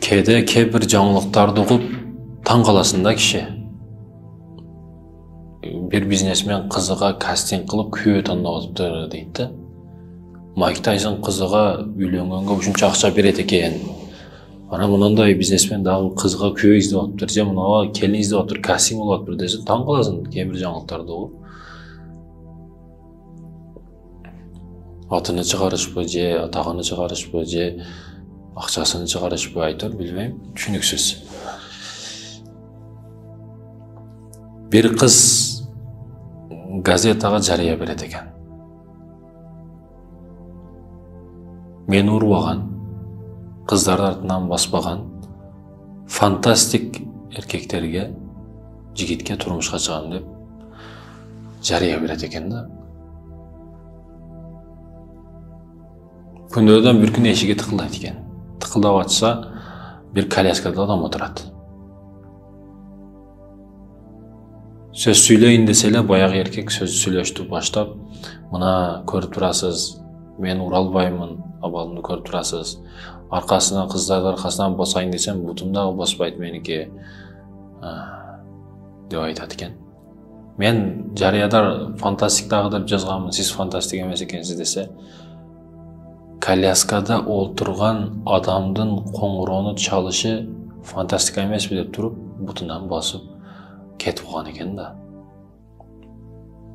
Кейбір жаңалықтарды оқып таң қаласың да кіші. Bir бизнесмен қызыға кастинг қылып күйеу таңдап отыр дейді. Майк Тайсон қызыға үйленгенге ушунча ақша береді екен. Ана мынандай бизнесмен дағы қызға күйеу іздеп отыр, же мынауға келін іздеп отыр, кастинг болып отыр десе таң қаласың кейбір жаңалықтарды оқып. Атыны шығарышпы, же атағаны шығарышпы, же ақшасын шығарышпы айтыр, білмеймін, түсініксіз. Bir қыз газетаға жария береді екен. Мен ұрбаған, қыздарды артынан баспаған, фантастик еркектерге, жігітке тұрмышқа шығамын деп жария береді екен да. Күндерден бір күн есігі тықылдайды екен. Тықылдап атса, бір коляскада адам отырады. Сөз сөйлейін деселе, баяғы еркек сөз сөйлешті баштап, мына көріп тұрасыз, мен уралбаймын, абалымды көріп тұрасыз. Арқасынан, қыздарды арқасынан босайын десем, бұтымдағы боспайды меніке деп айтады екен. Мен жариядар фантастиктағы деп жазғанмын, сіз фантастик емес екенсіз десе, коляскада отырған адамдың қоңырауны çalışı фантастика емес бе деп тұрып, бұтынан басып кетіп қалған екен да.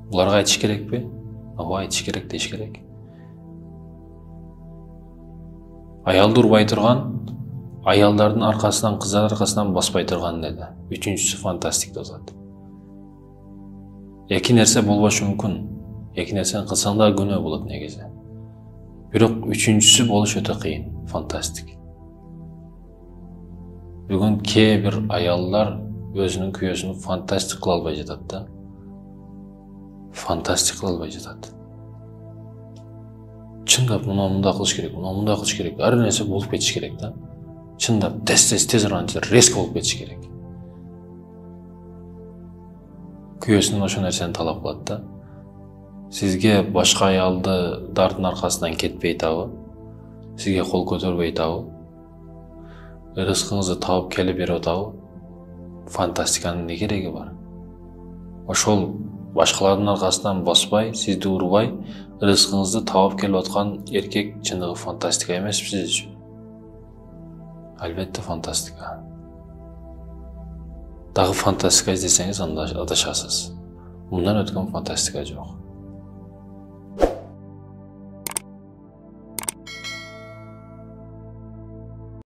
Бұларға айтыш керек пе? Айтыш керек, деш керек. Аялды ұрбай тұрған, аялдардың арқасынан, қыздар арқасынан баспай тұрған деді. Üçüncüsü фантастик дозады. Екі нәрсе болбашы мүмкін. Екі нәрсені қылсаң да күнә болады негізі. Бирок üçüncüsü болуш өтө кыйын, фантастик. Бүгін кейбір аялдар өзінің күйесін фантастик кыла албай жатат да. Фантастик кыла албай жатат. Чындап мында кылыш керек, мында кылыш керек. Ар нерсе болуп кетиш керек да. Чындап тез резко болуп кетиш керек. Күйесінен ошо нерсени талап кылат да. Сізге башқа аялдардың арқасынан кетпей табы, сізге қол көтербей табы, рызқыңызды тауып келіп беріп табы, фантастиканың не керегі бар? Ошол башқалардың арқасынан баспай, сізді ұрбай, рызқыңызды тауып келіп отқан еркек чындығы фантастика емес сіз үшін. Әлбетте фантастика. Дағы фантастика іздесеңіз, анда адашасыз. Мұндан өткен фантастика жоқ.